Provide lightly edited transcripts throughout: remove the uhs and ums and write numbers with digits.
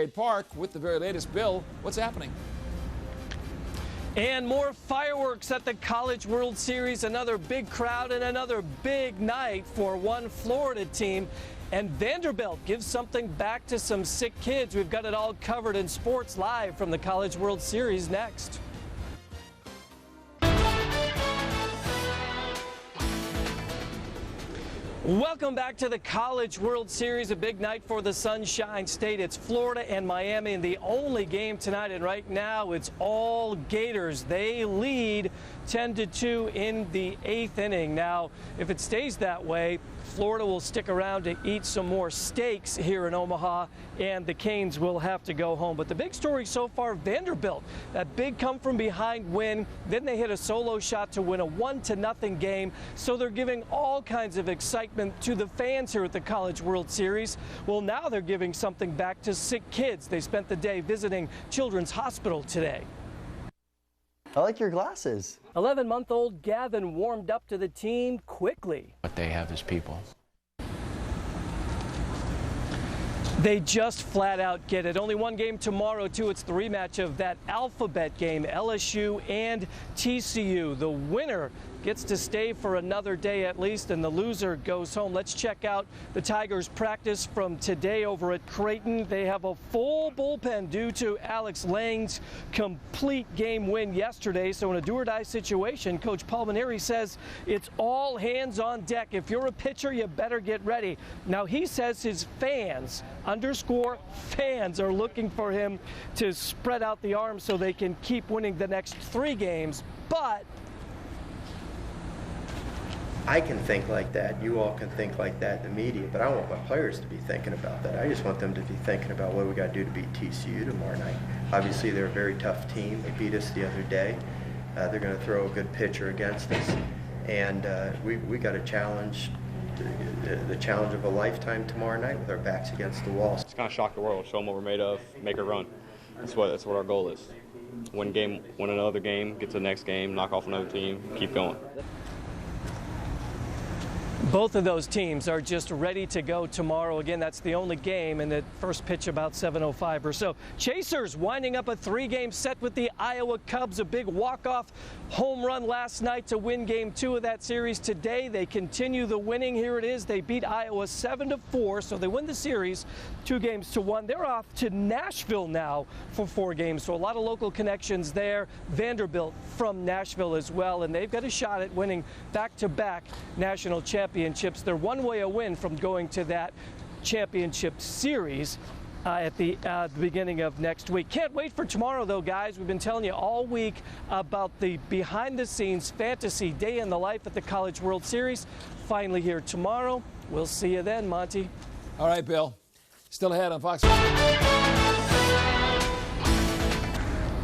Park with the very latest. Bill, what's happening? And more fireworks at the College World Series. Another big crowd and another big night for one Florida team. And Vanderbilt gives something back to some sick kids. We've got it all covered in Sports Live from the College World Series next. Welcome back to the College World Series, a big night for the Sunshine State. It's Florida and Miami in the only game tonight, and right now it's all Gators. They lead 10-2 in the 8th inning. Now, if it stays that way, Florida will stick around to eat some more steaks here in Omaha, and the Canes will have to go home. But the big story so far, Vanderbilt, that big come-from-behind win. Then they hit a solo shot to win a 1-0 game. So they're giving all kinds of excitement to the fans here at the College World Series. Well, now they're giving something back to sick kids. They spent the day visiting Children's Hospital today. I like your glasses. 11-month-old Gavin warmed up to the team quickly. What they have is people. They just flat out get it. Only one game tomorrow, too. It's the rematch of that alphabet game, LSU and TCU. The winner gets to stay for another day at least, and the loser goes home. Let's check out the Tigers' practice from today over at Creighton. They have a full bullpen due to Alex Lang's complete game win yesterday. So in a do-or-die situation, Coach Paul Mainieri says it's all hands on deck. If you're a pitcher, you better get ready. Now, he says his fans, _fans, are looking for him to spread out the arms so they can keep winning the next 3 games. But I can think like that, you all can think like that, the media, but I want my players to be thinking about that. I just want them to be thinking about what we got to do to beat TCU tomorrow night. Obviously, they're a very tough team. They beat us the other day. They're going to throw a good pitcher against us, and we got to challenge the challenge of a lifetime tomorrow night with our backs against the wall. It's kind of shock the world, show them what we're made of, make a run. That's what our goal is. Win another game, get to the next game, knock off another team, keep going. Both of those teams are just ready to go tomorrow. Again, that's the only game, and the first pitch about 7:05 or so. Chasers winding up a 3-game set with the Iowa Cubs. A big walk-off home run last night to win Game 2 of that series. Today, they continue the winning. Here it is. They beat Iowa 7-4, so they win the series 2-1. They're off to Nashville now for 4 games, so a lot of local connections there. Vanderbilt from Nashville as well, and they've got a shot at winning back-to-back national championships. They're one way a win from going to that championship series at the beginning of next week. Can't wait for tomorrow, though, guys. We've been telling you all week about the behind-the-scenes fantasy day in the life at the College World Series. Finally here tomorrow. We'll see you then, Monty. All right, Bill. Still ahead on Fox.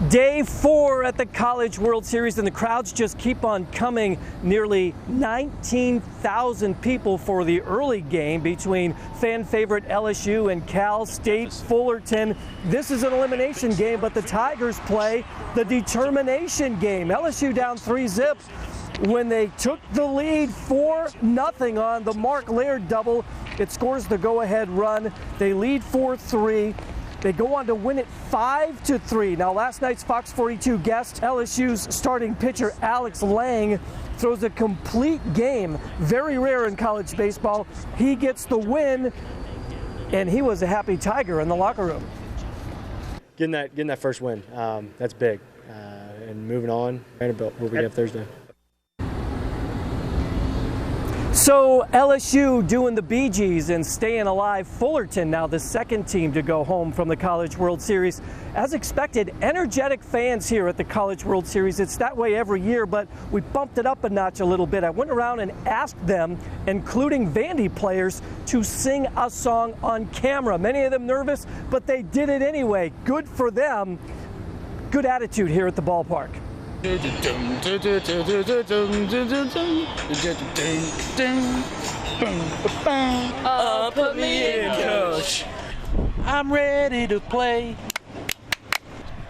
Day 4 at the College World Series, and the crowds just keep on coming. Nearly 19,000 people for the early game between fan favorite LSU and Cal State Fullerton. This is an elimination game, but the Tigers play the determination game. LSU down 3-0 when they took the lead 4-0 on the Mark Laird double. It scores the go-ahead run. They lead 4-3. They go on to win it 5-3. Now, last night's Fox 42 guest, LSU's starting pitcher Alex Lang, throws a complete game. Very rare in college baseball. He gets the win, and he was a happy Tiger in the locker room. Getting that first win, that's big. And moving on, Vanderbilt, we'll be up Thursday. So LSU doing the Bee Gees and staying alive. Fullerton now the second team to go home from the College World Series. As expected, energetic fans here at the College World Series. It's that way every year, but we bumped it up a notch a little bit. I went around and asked them, including Vandy players, to sing a song on camera. Many of them nervous, but they did it anyway. Good for them. Good attitude here at the ballpark. Put me in, coach. I'm ready to play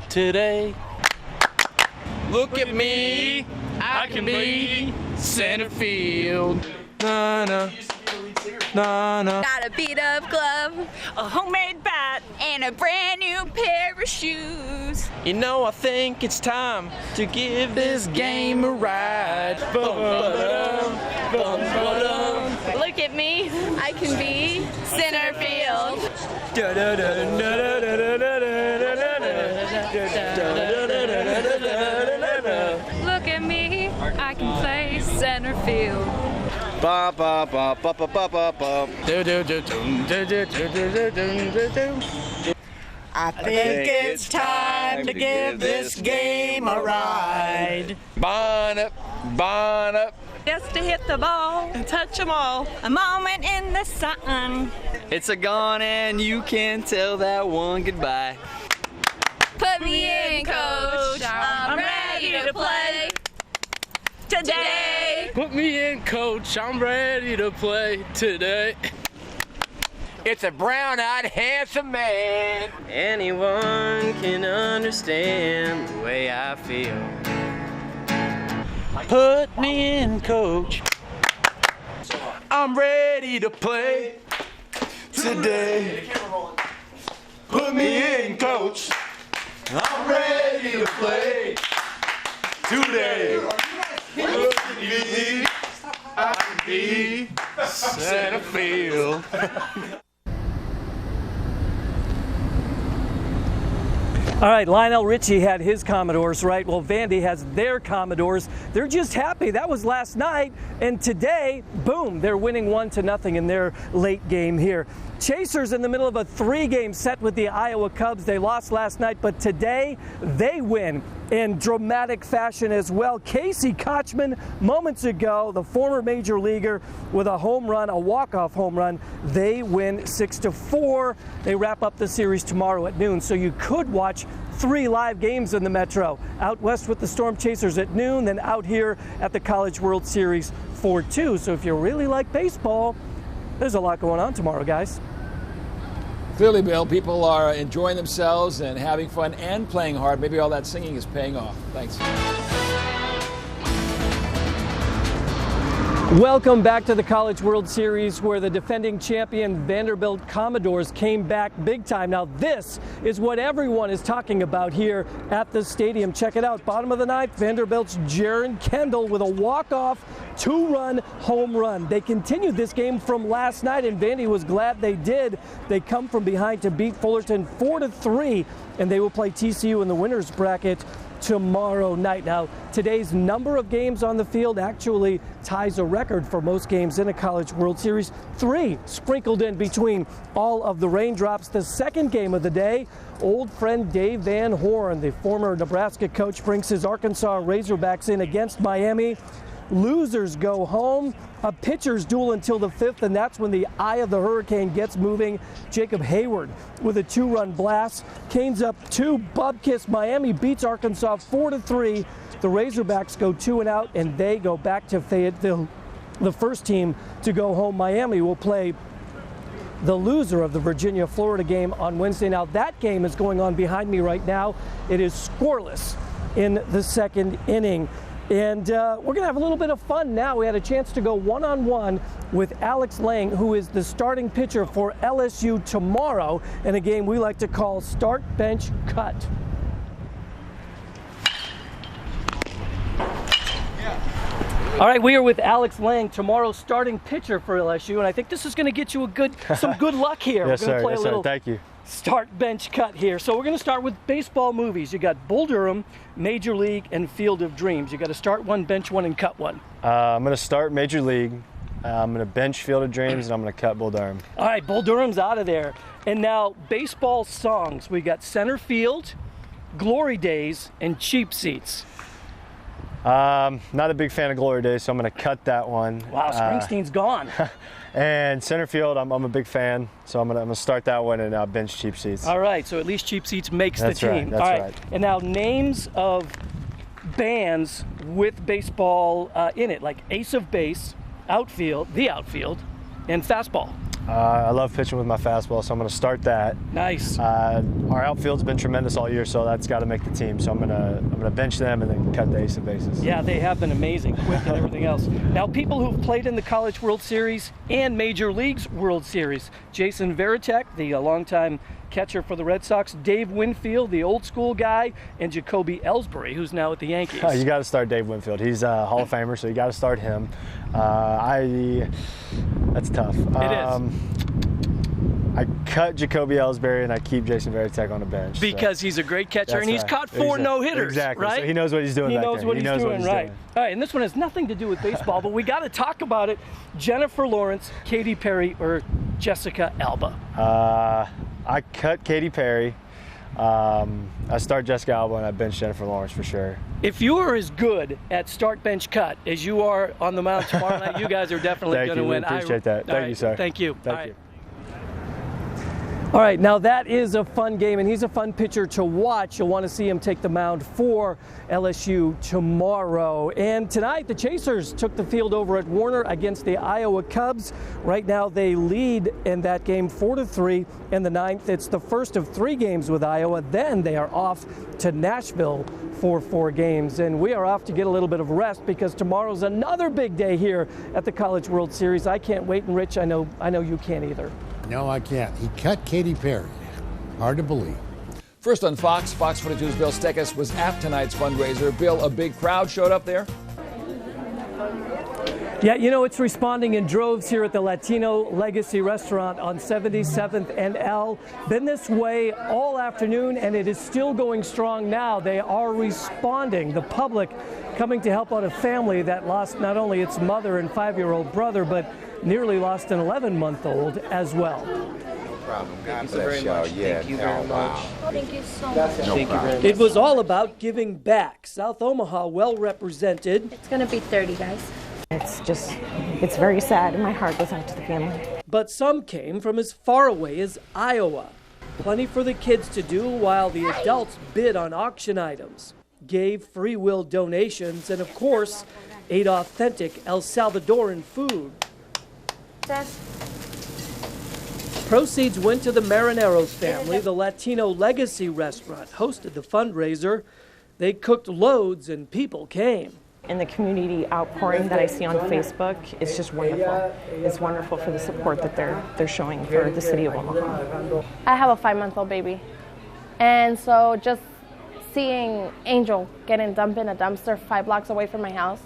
today. Look at me, I can be center field. Na, na. Got a beat-up glove, a homemade bat, and a brand new pair of shoes. You know, I think it's time to give this game a ride. Look at me, I can be center field. Look at me, I can play center field. Ba ba ba ba ba ba ba ba. I think it's time to give this game a ride. Bon up. Just to hit the ball and touch them all. A moment in the sun. It's a gone and you can tell that one goodbye. Put me in, coach. I'm ready to play today. Put me in, coach. I'm ready to play today. It's a brown-eyed, handsome man. Anyone can understand the way I feel. Put me in, coach. I'm ready to play today. Put me in, coach. I'm ready to play today. Look at me. I can be center field. All right, Lionel Richie had his Commodores, right? Well, Vandy has their Commodores. They're just happy. That was last night. And today, boom, they're winning 1-0 in their late game here. Chasers in the middle of a 3-game set with the Iowa Cubs. They lost last night, but today they win in dramatic fashion as well. Casey Kochman, moments ago, the former major leaguer, with a home run, a walk-off home run. They win 6-4. They wrap up the series tomorrow at noon, so you could watch 3 live games in the Metro. Out west with the Storm Chasers at noon, then out here at the College World Series for 2. So if you really like baseball, there's a lot going on tomorrow, guys. Clearly, Bill, people are enjoying themselves and having fun and playing hard. Maybe all that singing is paying off. Thanks. Welcome back to the College World Series, where the defending champion Vanderbilt Commodores came back big time. Now this is what everyone is talking about here at the stadium. Check it out. Bottom of the ninth, Vanderbilt's Jaron Kendall with a walk-off 2-run home run. They continued this game from last night, and Vandy was glad they did. They come from behind to beat Fullerton 4-3, and they will play TCU in the winner's bracket tomorrow night. Now, today's number of games on the field actually ties a record for most games in a College World Series. 3 sprinkled in between all of the raindrops. The second game of the day, old friend Dave Van Horn, the former Nebraska coach, brings his Arkansas Razorbacks in against Miami. Losers go home. A pitcher's duel until the 5th, and that's when the eye of the hurricane gets moving. Jacob Hayward with a 2-run blast. Canes up 2. Bubkiss. Miami beats Arkansas 4-3. The Razorbacks go 2-out, and they go back to Fayetteville. The first team to go home, Miami, will play the loser of the Virginia-Florida game on Wednesday. Now, that game is going on behind me right now. It is scoreless in the second inning. And we're going to have a little bit of fun now. We had a chance to go one-on-one with Alex Lang, who is the starting pitcher for LSU tomorrow in a game we like to call Start, Bench, Cut. All right, we are with Alex Lang, tomorrow's starting pitcher for LSU, and I think this is going to get you some good luck here. Yes, we're going to play sir. a little Thank you. Start, bench, cut here. So we're going to start with baseball movies. You got Bull Durham, Major League, and Field of Dreams. You got to start one, bench one, and cut one. I'm going to start Major League. I'm going to bench Field of Dreams, and I'm going to cut Bull Durham. All right, Bull Durham's out of there. And now baseball songs. We got Center Field, Glory Days, and Cheap Seats. Not a big fan of Glory Days, so I'm going to cut that one. Wow, Springsteen's gone. And Center Field, I'm a big fan, so I'm gonna start that one and bench Cheap Seats. All right, so at least Cheap Seats makes That's the right, team. that's All right, right. And now names of bands with baseball in it, like Ace of Base, Outfield, The Outfield, and Fastball. I love pitching with my fastball, so I'm going to start that. Nice. Our outfield's been tremendous all year, so that's got to make the team. So I'm gonna bench them and then cut the ace of bases. Yeah, they have been amazing, quick and everything else. Now, people who've played in the College World Series and Major Leagues World Series: Jason Varitek, the longtime catcher for the Red Sox; Dave Winfield, the old school guy; and Jacoby Ellsbury, who's now at the Yankees. You got to start Dave Winfield. He's a Hall of Famer, so you got to start him. That's tough. It is. I cut Jacoby Ellsbury and I keep Jason Varitek on the bench. Because he's a great catcher and he's right. caught 4 no-hitters, exactly. right? So he knows what he's doing He back knows there. what he's doing, right. All right, and this one has nothing to do with baseball, but we got to talk about it. Jennifer Lawrence, Katy Perry, or Jessica Alba? I cut Katy Perry. I start Jessica Alba and I bench Jennifer Lawrence for sure. If you are as good at start, bench, cut as you are on the mound tomorrow night, you guys are definitely going to win. I appreciate that. Thank you, sir. Thank you. Thank you. All right, now that is a fun game, and he's a fun pitcher to watch. You'll want to see him take the mound for LSU tomorrow. And tonight, the Chasers took the field over at Warner against the Iowa Cubs. Right now, they lead in that game 4-3 in the 9th. It's the first of 3 games with Iowa. Then they are off to Nashville for 4 games. And we are off to get a little bit of rest because tomorrow's another big day here at the College World Series. I can't wait, and Rich, I know you can't either. No, I can't. He cut Katy Perry. Hard to believe. First on Fox 42's Bill Steckes was at tonight's fundraiser. Bill, a big crowd showed up there? Yeah, it's responding in droves here at the Latino Legacy Restaurant on 77th and L. Been this way all afternoon, and it is still going strong now. They are responding. The public coming to help out a family that lost not only its mother and 5-year-old brother, but nearly lost an 11-month-old as well. God bless y'all. Yeah. Thank you very much. Thank you so much. Thank you very much. It was all about giving back. South Omaha well represented. It's going to be 30, guys. It's very sad, and my heart goes out to the family. But some came from as far away as Iowa. Plenty for the kids to do while the adults bid on auction items, gave free will donations, and of course, ate authentic El Salvadoran food. Proceeds went to the Marineros family. The Latino Legacy Restaurant hosted the fundraiser. They cooked loads and people came. And the community outpouring that I see on Facebook is just wonderful. It's wonderful for the support that they're showing for the city of Omaha. I have a 5-month-old baby. And so just seeing Angel getting dumped in a dumpster 5 blocks away from my house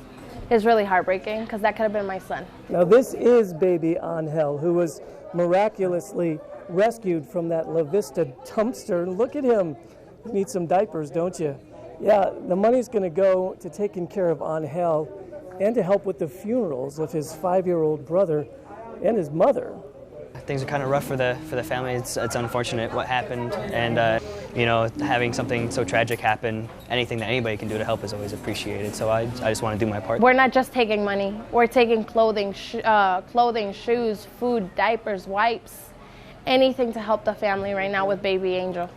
is really heartbreaking because that could have been my son. Now this is baby Angel, who was miraculously rescued from that La Vista dumpster. Look at him. You need some diapers, don't you? Yeah, the money's going to go to taking care of Angel and to help with the funerals of his 5-year-old brother and his mother. Things are kind of rough for the family. It's unfortunate what happened, and having something so tragic happen, anything that anybody can do to help is always appreciated. So I just want to do my part. We're not just taking money. We're taking clothing, shoes, food, diapers, wipes, anything to help the family right now with baby Angel.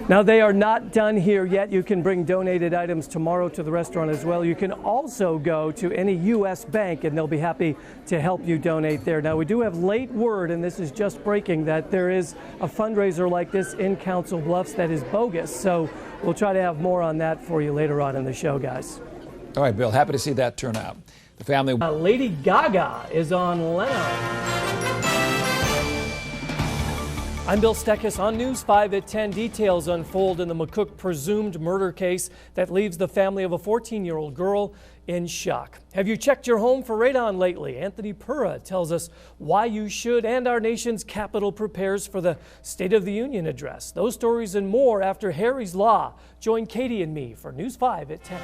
Now, they are not done here yet. You can bring donated items tomorrow to the restaurant as well. You can also go to any U.S. bank, and they'll be happy to help you donate there. Now, we do have late word, and this is just breaking, that there is a fundraiser like this in Council Bluffs that is bogus. So we'll try to have more on that for you later on in the show, guys. All right, Bill, happy to see that turn out. The family. Lady Gaga is on Leno. I'm Bill Steckes on News 5 at 10. Details unfold in the McCook presumed murder case that leaves the family of a 14-year-old girl in shock. Have you checked your home for radon lately? Anthony Pura tells us why you should, and our nation's capital prepares for the State of the Union address. Those stories and more after Harry's Law. Join Katie and me for News 5 at 10.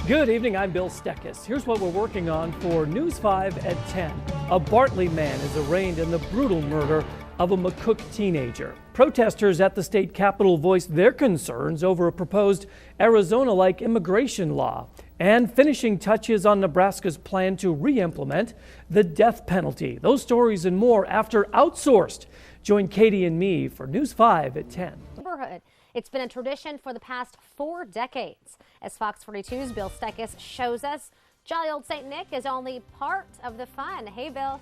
Good evening, I'm Bill Steckes. Here's what we're working on for News 5 at 10. A Bartley man is arraigned in the brutal murder of a McCook teenager. Protesters at the state capitol voiced their concerns over a proposed Arizona-like immigration law and finishing touches on Nebraska's plan to re-implement the death penalty. Those stories and more after Outsourced. Join Katie and me for News 5 at 10. Neighborhood. It's been a tradition for the past 4 decades. As Fox 42's Bill Steckis shows us, jolly old St. Nick is only part of the fun. Hey, Bill.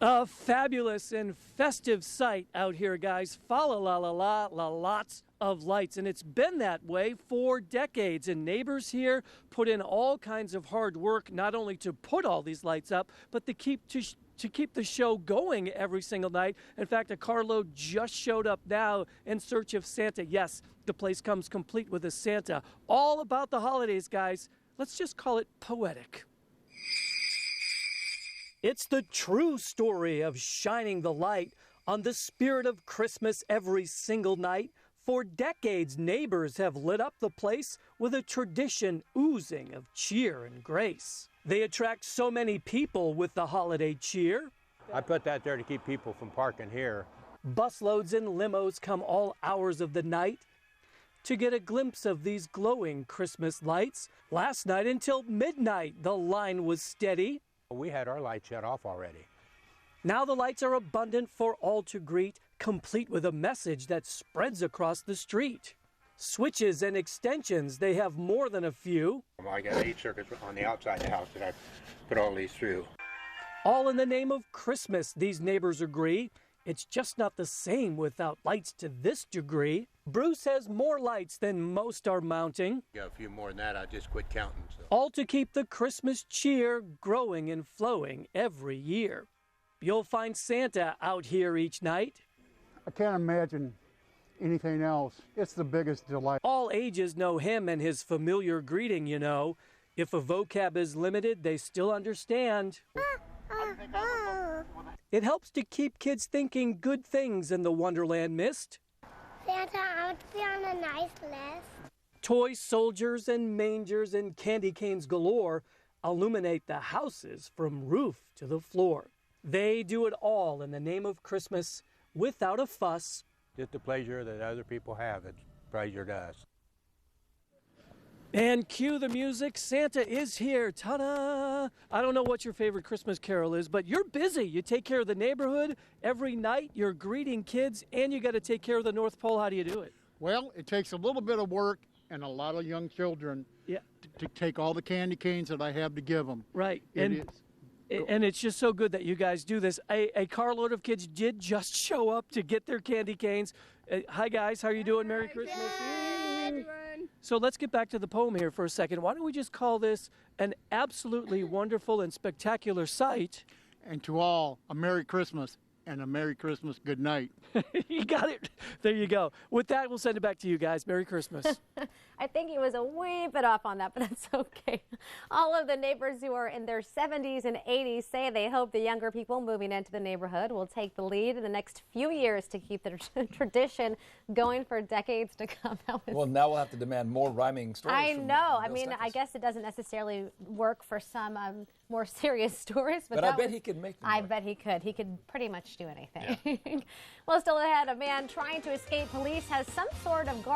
A fabulous and festive sight out here, guys. Fa la la la la la, lots of lights, and it's been that way for decades. And neighbors here put in all kinds of hard work, not only to put all these lights up, but to keep the show going every single night. In fact, a carload just showed up now in search of Santa. Yes, the place comes complete with a Santa. All about the holidays, guys. Let's just call it poetic. It's the true story of shining the light on the spirit of Christmas every single night. For decades, neighbors have lit up the place with a tradition oozing of cheer and grace. They attract so many people with the holiday cheer. I put that there to keep people from parking here. Busloads and limos come all hours of the night to get a glimpse of these glowing Christmas lights. Last night until midnight, the line was steady. We had our lights shut off already. Now the lights are abundant for all to greet, complete with a message that spreads across the street. Switches and extensions, they have more than a few. I got 8 circuits on the outside of the house that I put all these through. All in the name of Christmas, these neighbors agree. It's just not the same without lights to this degree. Bruce has more lights than most are mounting. Got a few more than that, I just quit counting. So. All to keep the Christmas cheer growing and flowing every year. You'll find Santa out here each night. I can't imagine anything else. It's the biggest delight. All ages know him and his familiar greeting, you know. If a vocab is limited, they still understand. It helps to keep kids thinking good things in the Wonderland Mist. Santa, I want to be on a nice list. Toy soldiers and mangers and candy canes galore illuminate the houses from roof to the floor. They do it all in the name of Christmas without a fuss. Just the pleasure that other people have, it's pleasure to us. And cue the music, Santa is here, ta-da! I don't know what your favorite Christmas carol is, but you're busy. You take care of the neighborhood every night, you're greeting kids, and you got to take care of the North Pole. How do you do it? Well, it takes a little bit of work and a lot of young children to take all the candy canes that I have to give them. Right. And it's just so good that you guys do this. A carload of kids did just show up to get their candy canes. Hi, guys. How are you doing? Merry Christmas. So let's get back to the poem here for a second. Why don't we just call this an absolutely wonderful and spectacular sight? And to all, a Merry Christmas and a Merry Christmas good night. You got it. There you go. With that, we'll send it back to you guys. Merry Christmas. I think he was a wee bit off on that, but that's okay. All of the neighbors who are in their 70s and 80s say they hope the younger people moving into the neighborhood will take the lead in the next few years to keep the tradition going for decades to come. Well, now we'll have to demand more rhyming stories. I know. I mean, I guess it doesn't necessarily work for some more serious stories. But I bet he could make them I bet he could. He could pretty much do anything. Yeah. Well, still ahead, a man trying to escape police has some sort of guard